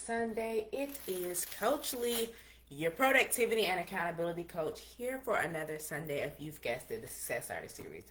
Sunday. It is Coach Lee, your productivity and accountability coach, here for another Sunday of You've Guessed It, the Success Artist series.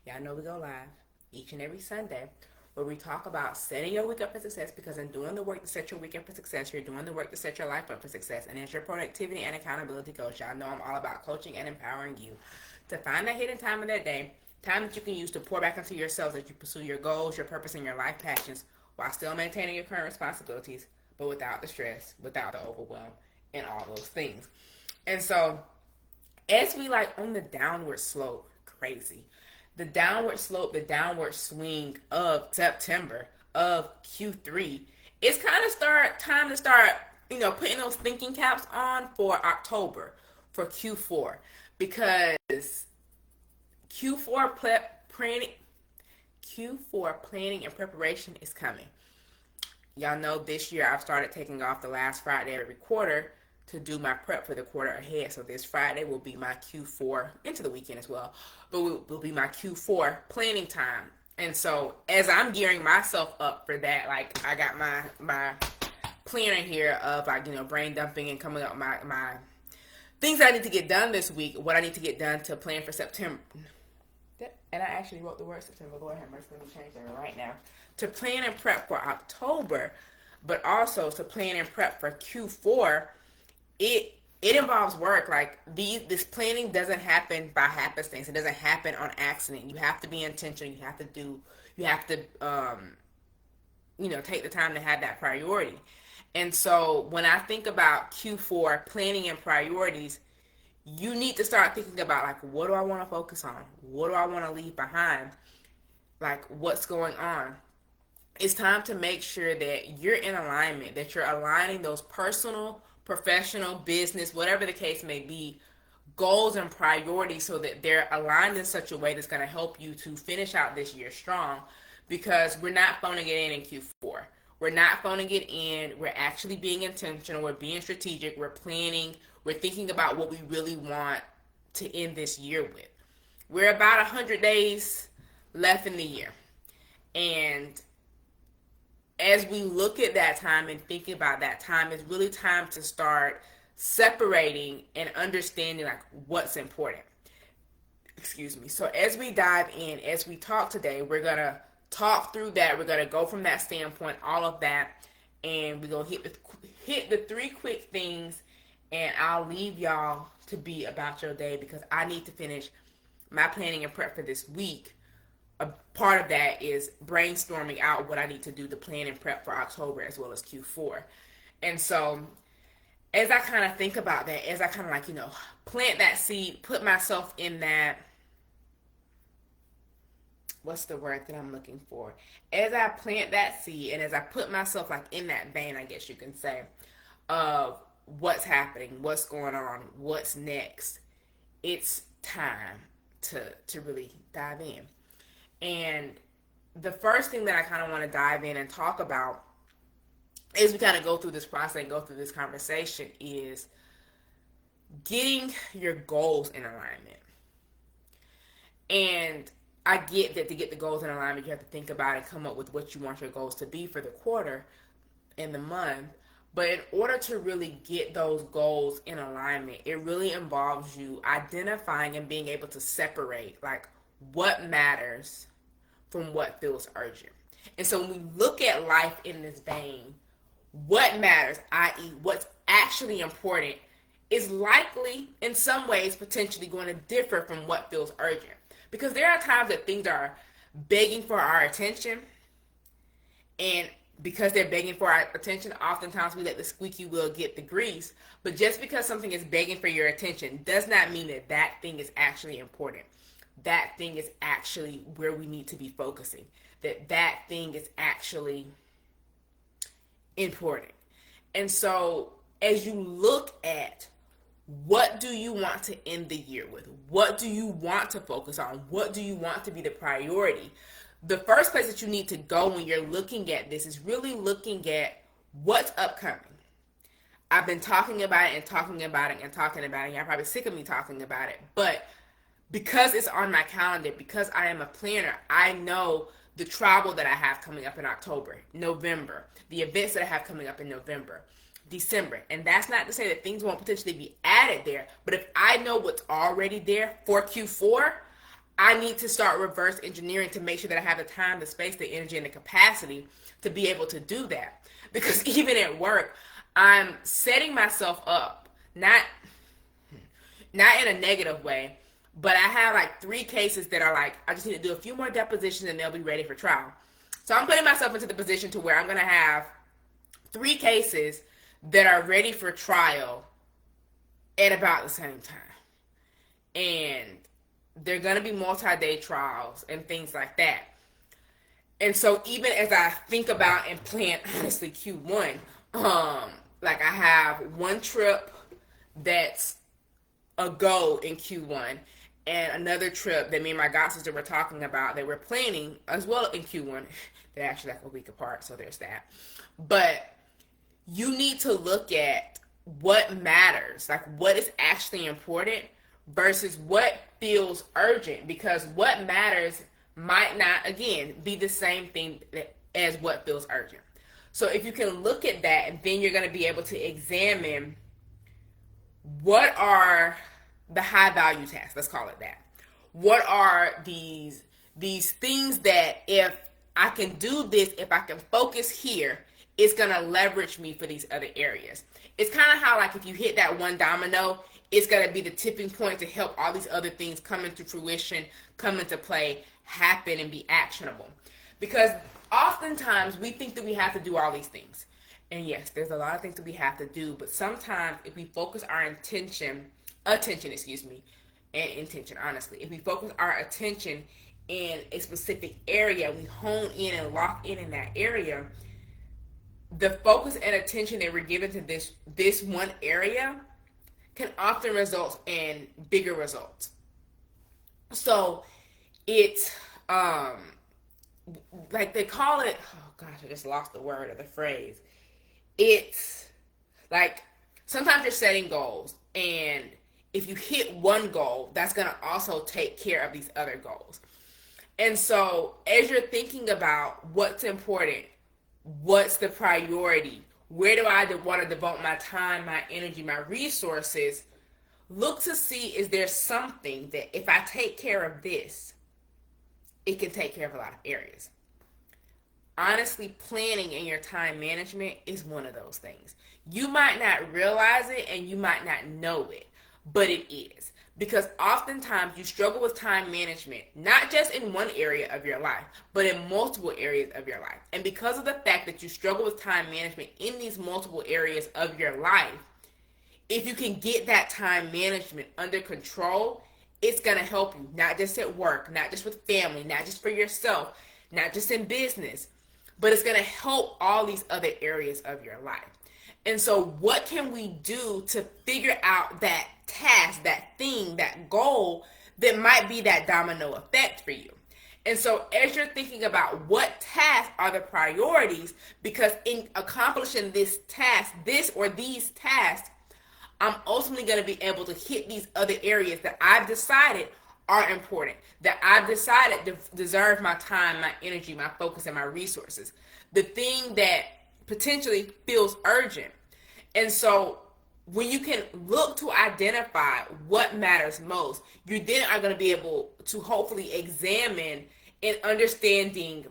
Y'all know we go live each and every Sunday where we talk about setting your week up for success, because in doing the work to set your week up for success, you're doing the work to set your life up for success. And as your productivity and accountability coach, y'all know I'm all about coaching and empowering you to find that hidden time in that day, time that you can use to pour back into yourself as you pursue your goals, your purpose, and your life passions while still maintaining your current responsibilities, but without the stress, without the overwhelm, and all those things. And so, as we on the downward slope, crazy, the downward slope, the downward swing of September, of Q3, it's kind of time to start, putting those thinking caps on for October, for Q4, because Q4 planning and preparation is coming. Y'all know this year I've started taking off the last Friday every quarter to do my prep for the quarter ahead. So this Friday will be my Q4, into the weekend as well, but will be my Q4 planning time. And so as I'm gearing myself up for that, I got my planner here of brain dumping and coming up my things I need to get done this week, what I need to get done to plan for September. And I actually wrote the word September. Lord have mercy, let me change that right now. To plan and prep for October, but also to plan and prep for Q4, it involves work. This planning doesn't happen by happenstance. It doesn't happen on accident. You have to be intentional. You have to take the time to have that priority. And so when I think about Q4 planning and priorities, you need to start thinking about what do I want to focus on? What do I want to leave behind? What's going on? It's time to make sure that you're in alignment, that you're aligning those personal, professional, business, whatever the case may be, goals and priorities, so that they're aligned in such a way that's going to help you to finish out this year strong, because we're not phoning it in Q4. We're not phoning it in. We're actually being intentional. We're being strategic. We're planning. We're thinking about what we really want to end this year with. We're about 100 days left in the year. And as we look at that time and think about that time, it's really time to start separating and understanding what's important. Excuse me. So as we dive in, as we talk today, we're going to talk through that. We're going to go from that standpoint, all of that, and we're going to hit the 3 quick things, and I'll leave y'all to be about your day, because I need to finish my planning and prep for this week. A part of that is brainstorming out what I need to do to plan and prep for October as well as Q4. And so as I kind of think about that, as I kind of plant that seed, put myself in that, what's the word that I'm looking for? As I plant that seed and as I put myself in that vein, I guess you can say, of what's happening, what's going on, what's next, it's time to really dive in. And the first thing that I kind of want to dive in and talk about as we kind of go through this process and go through this conversation is getting your goals in alignment. And I get that to get the goals in alignment, you have to think about and come up with what you want your goals to be for the quarter and the month. But in order to really get those goals in alignment, it really involves you identifying and being able to separate what matters from what feels urgent. And so when we look at life in this vein, what matters, i.e. what's actually important, is likely in some ways potentially going to differ from what feels urgent. Because there are times that things are begging for our attention, and because they're begging for our attention, oftentimes we let the squeaky wheel get the grease. But just because something is begging for your attention does not mean that that thing is actually important. That thing is actually where we need to be focusing. That thing is actually important. And so as you look at what do you want to end the year with, what do you want to focus on, what do you want to be the priority, the first place that you need to go when you're looking at this is really looking at what's upcoming. I've been talking about it and talking about it and talking about it. You're probably sick of me talking about it. But because it's on my calendar, because I am a planner, I know the travel that I have coming up in October, November, the events that I have coming up in November, December. And that's not to say that things won't potentially be added there, but if I know what's already there for Q4, I need to start reverse engineering to make sure that I have the time, the space, the energy, and the capacity to be able to do that. Because even at work, I'm setting myself up, not in a negative way, but I have like 3 cases that are like, I just need to do a few more depositions and they'll be ready for trial. So I'm putting myself into the position to where I'm going to have 3 cases that are ready for trial at about the same time. And they're going to be multi-day trials and things like that. And so even as I think about and plan, honestly, Q1, like I have 1 trip that's a go in Q1 and another trip that me and my god sister were talking about that we're planning as well in Q1. They're actually like a week apart, so there's that. But you need to look at what matters, like what is actually important versus what feels urgent, because what matters might not, again, be the same thing as what feels urgent. So if you can look at that, and then you're going to be able to examine what are the high value tasks, let's call it that. What are these things that if I can do this, if I can focus here, it's going to leverage me for these other areas. It's kind of how like if you hit that one domino, it's going to be the tipping point to help all these other things come into fruition, come into play, happen, and be actionable. Because oftentimes we think that we have to do all these things. And yes, there's a lot of things that we have to do, but sometimes if we focus our attention, honestly, if we focus our attention in a specific area, we hone in and lock in that area, the focus and attention that we're given to this one area can often result in bigger results. So it's like they call it, oh gosh, I just lost the word or the phrase. It's like sometimes you're setting goals, and if you hit one goal, that's going to also take care of these other goals. And so as you're thinking about what's important, what's the priority, where do I want to devote my time, my energy, my resources, look to see, is there something that if I take care of this, it can take care of a lot of areas. Honestly, planning and your time management is one of those things. You might not realize it and you might not know it, but it is. Because oftentimes you struggle with time management, not just in one area of your life, but in multiple areas of your life. And because of the fact that you struggle with time management in these multiple areas of your life, if you can get that time management under control, it's going to help you, not just at work, not just with family, not just for yourself, not just in business, but it's going to help all these other areas of your life. And so what can we do to figure out that task, that thing, that goal that might be that domino effect for you? And so as you're thinking about what tasks are the priorities, because in accomplishing this task, this or these tasks, I'm ultimately going to be able to hit these other areas that I've decided are important, that I've decided deserve my time, my energy, my focus, and my resources. The thing that potentially feels urgent. And so when you can look to identify what matters most, you then are going to be able to hopefully examine and understanding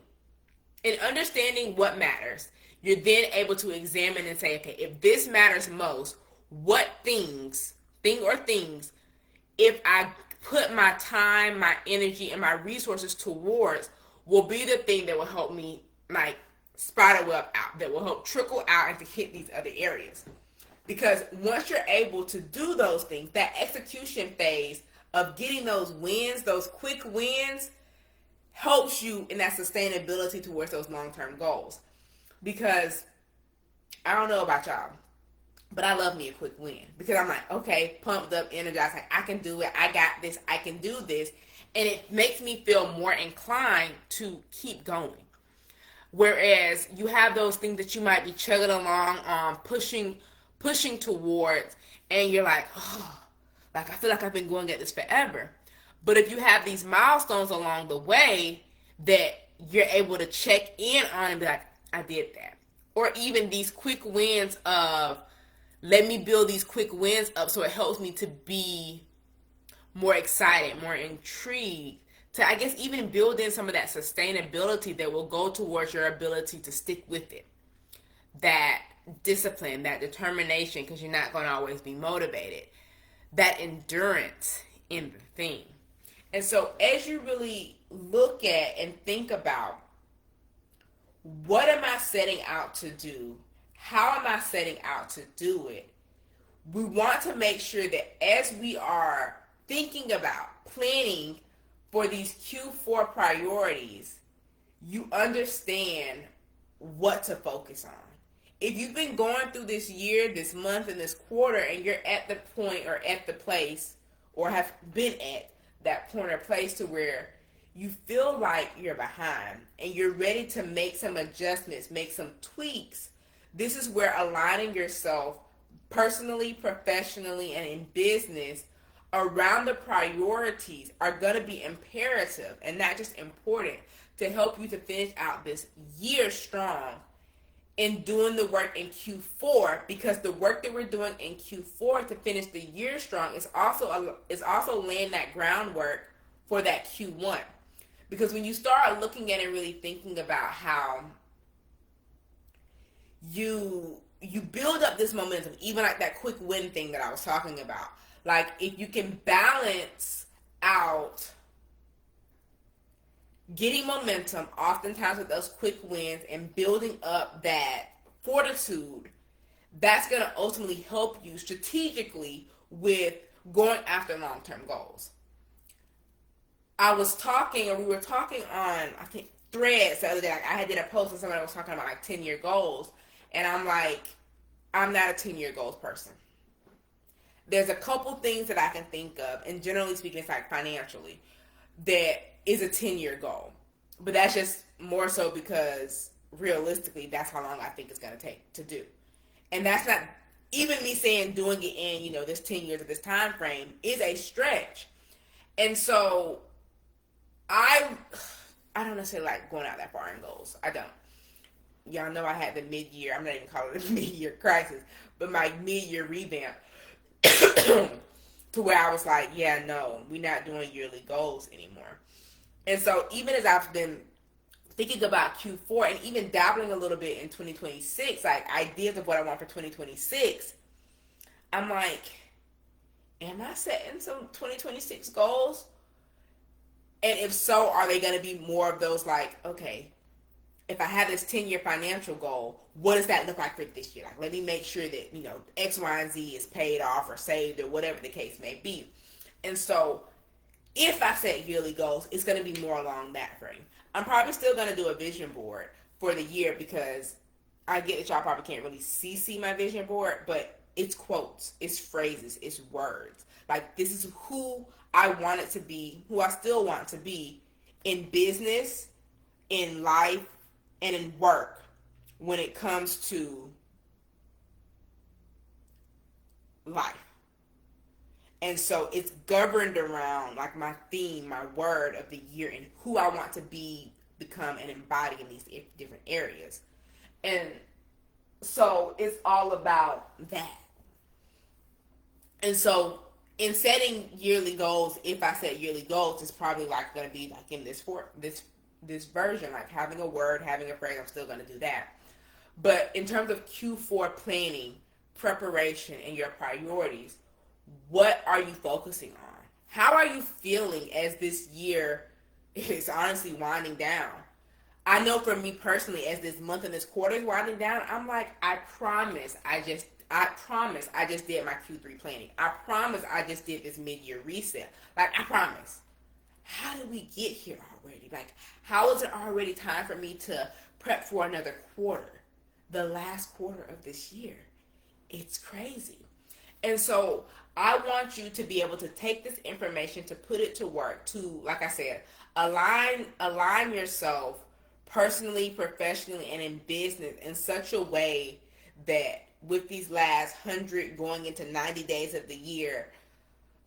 what matters. You're then able to examine and say, okay, if this matters most, what things, if I put my time, my energy, and my resources towards, will be the thing that will help me like spider web out, that will help trickle out and to hit these other areas. Because once you're able to do those things, that execution phase of getting those wins, those quick wins, helps you in that sustainability towards those long-term goals. Because I don't know about y'all, but I love me a quick win. Because I'm like, okay, pumped up, energized, like I can do it, I got this, I can do this. And it makes me feel more inclined to keep going. Whereas you have those things that you might be chugging along on, pushing towards, and you're like, oh, like I feel like I've been going at this forever. But if you have these milestones along the way that you're able to check in on and be like, I did that. Or even these quick wins of, let me build these quick wins up so it helps me to be more excited, more intrigued, to, I guess, even build in some of that sustainability that will go towards your ability to stick with it. That discipline, that determination, because you're not going to always be motivated, that endurance in the thing. And so as you really look at and think about, what am I setting out to do? How am I setting out to do it? We want to make sure that as we are thinking about planning for these Q4 priorities, you understand what to focus on. If you've been going through this year, this month, and this quarter, and you're at the point or at the place, or have been at that point or place to where you feel like you're behind and you're ready to make some adjustments, make some tweaks, this is where aligning yourself personally, professionally, and in business around the priorities are going to be imperative and not just important to help you to finish out this year strong in doing the work in Q4, because the work that we're doing in Q4 to finish the year strong is also laying that groundwork for that Q1. Because when you start looking at it, really thinking about how you build up this momentum, even like that quick win thing that I was talking about. Like, if you can balance out getting momentum oftentimes with those quick wins and building up that fortitude, that's going to ultimately help you strategically with going after long-term goals. We were talking on, I think, Threads the other day. Like, I did a post and somebody was talking about like 10-year goals, and I'm like, I'm not a 10-year goals person. There's a couple things that I can think of, and generally speaking, it's like financially, that is a 10-year goal. But that's just more so because realistically, that's how long I think it's going to take to do. And that's not, even me saying doing it in, this 10 years of this time frame is a stretch. And so I don't necessarily like going out that far in goals. I don't. Y'all know I had the mid-year, I'm not even calling it a mid-year crisis, but my mid-year revamp to where I was like, yeah, no, we're not doing yearly goals anymore. And so even as I've been thinking about Q4 and even dabbling a little bit in 2026, like ideas of what I want for 2026, I'm like, am I setting some 2026 goals? And if so, are they going to be more of those like, okay, if I have this 10-year financial goal, what does that look like for this year? Like, let me make sure that, X, Y, and Z is paid off or saved or whatever the case may be. And so if I set yearly goals, it's going to be more along that frame. I'm probably still going to do a vision board for the year, because I get that y'all probably can't really see my vision board, but it's quotes, it's phrases, it's words. Like, this is who I want it to be, who I still want to be in business, in life, and in work when it comes to life. And so it's governed around like my theme, my word of the year, and who I want to become and embody in these different areas. And so it's all about that. And so in setting yearly goals, if I set yearly goals, it's probably like going to be like in this version, like having a word, having a phrase. I'm still going to do that. But in terms of Q4 planning, preparation, and your priorities, what are you focusing on? How are you feeling as this year is honestly winding down? I know for me personally, as this month and this quarter is winding down, I'm like, I promise I just did my Q3 planning. I promise I just did this mid-year reset. Like, I promise. How did we get here already? Like, how is it already time for me to prep for another quarter? The last quarter of this year. It's crazy. And so I want you to be able to take this information, to put it to work, to, like I said, align yourself personally, professionally, and in business in such a way that with these last 100 going into 90 days of the year,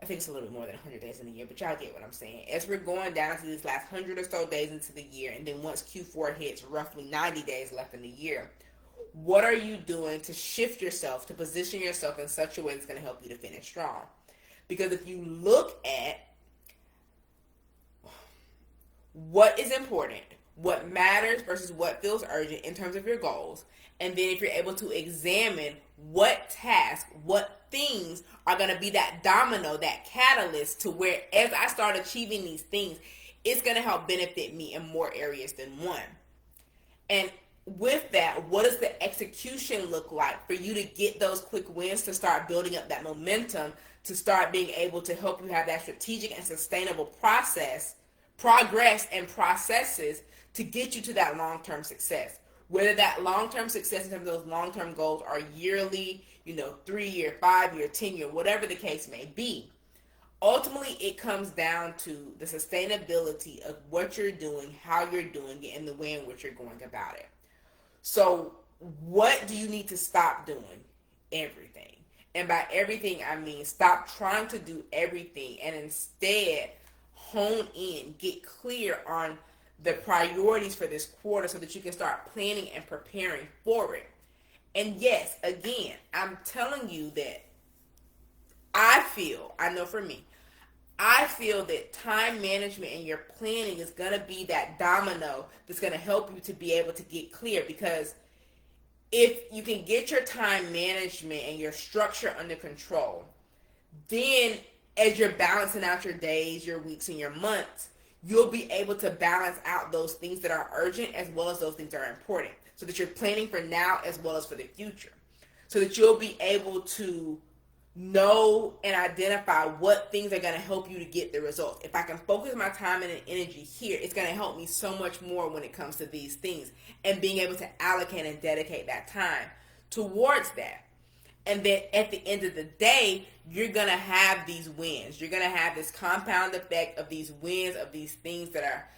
I think it's a little bit more than 100 days in the year, but y'all get what I'm saying. As we're going down to these last 100 or so days into the year, and then once Q4 hits, roughly 90 days left in the year, what are you doing to shift yourself, to position yourself in such a way that's going to help you to finish strong? Because if you look at what is important, what matters versus what feels urgent in terms of your goals, and then if you're able to examine what tasks, what things are going to be that domino, that catalyst to where as I start achieving these things, it's going to help benefit me in more areas than one. And with that, what does the execution look like for you to get those quick wins, to start building up that momentum, to start being able to help you have that strategic and sustainable progress and processes to get you to that long-term success? Whether that long-term success in terms of those long-term goals are yearly, 3-year, 5-year, 10-year, whatever the case may be. Ultimately, it comes down to the sustainability of what you're doing, how you're doing it, and the way in which you're going about it. So what do you need to stop doing? Everything. And by everything, I mean stop trying to do everything and instead hone in, get clear on the priorities for this quarter so that you can start planning and preparing for it. And yes, again, I'm telling you that I know for me, I feel that time management and your planning is going to be that domino that's going to help you to be able to get clear. Because if you can get your time management and your structure under control, then as you're balancing out your days, your weeks, and your months, you'll be able to balance out those things that are urgent as well as those things that are important, so that you're planning for now as well as for the future, so that you'll be able to know and identify what things are going to help you to get the results. If I can focus my time and energy here, it's going to help me so much more when it comes to these things, and being able to allocate and dedicate that time towards that. And then at the end of the day, you're going to have these wins. You're going to have this compound effect of these wins, of these things that are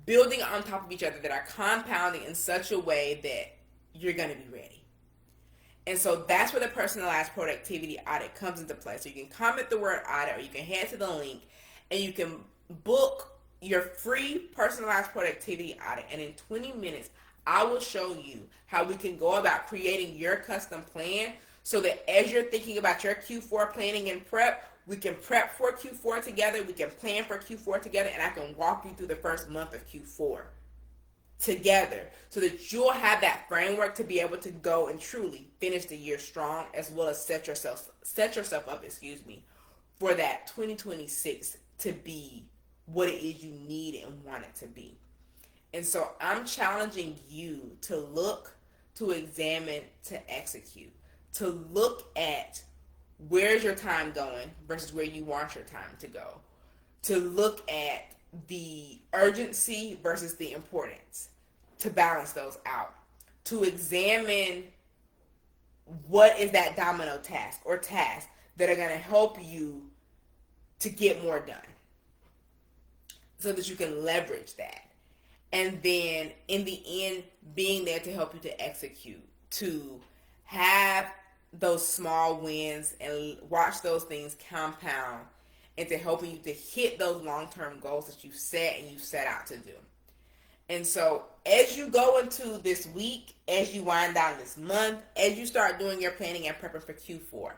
building on top of each other, that are compounding in such a way that you're going to be ready. And so that's where the personalized productivity audit comes into play. So you can comment the word audit, or you can head to the link and you can book your free personalized productivity audit. And in 20 minutes, I will show you how we can go about creating your custom plan, so that as you're thinking about your Q4 planning and prep, we can prep for Q4 together, we can plan for Q4 together, and I can walk you through the first month of Q4 together, so that you'll have that framework to be able to go and truly finish the year strong, as well as set yourself up, for that 2026 to be what it is you need and want it to be. And so I'm challenging you to look, to examine, to execute, to look at where's your time going versus where you want your time to go, to look at the urgency versus the importance, to balance those out, to examine what is that domino task or tasks that are going to help you to get more done, so that you can leverage that. And then in the end, being there to help you to execute, to have those small wins and watch those things compound into helping you to hit those long-term goals that you've set and you've set out to do. And so as you go into this week, as you wind down this month, as you start doing your planning and prepping for Q4,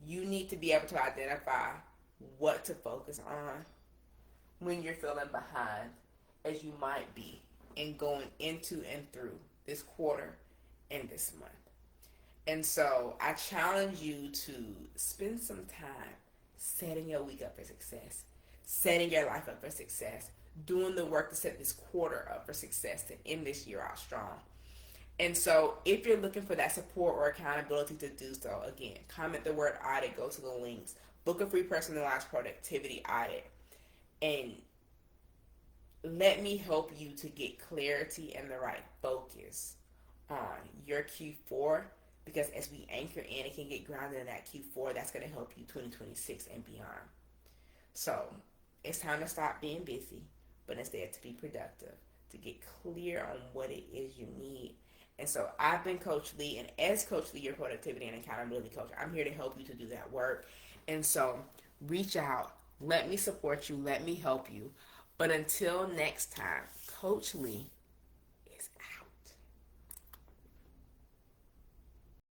you need to be able to identify what to focus on when you're feeling behind, as you might be in going into and through this quarter and this month. And so I challenge you to spend some time setting your week up for success, setting your life up for success, doing the work to set this quarter up for success, to end this year out strong. And so if you're looking for that support or accountability to do so, again, comment the word audit, go to the links, book a free personalized productivity audit, and let me help you to get clarity and the right focus on your Q4. Because as we anchor in and can get grounded in that Q4, that's going to help you 2026 and beyond. So it's time to stop being busy, but instead to be productive, to get clear on what it is you need. And so I've been Coach Lee, and as Coach Lee, your productivity and accountability coach, I'm here to help you to do that work. And so reach out. Let me support you. Let me help you. But until next time, Coach Lee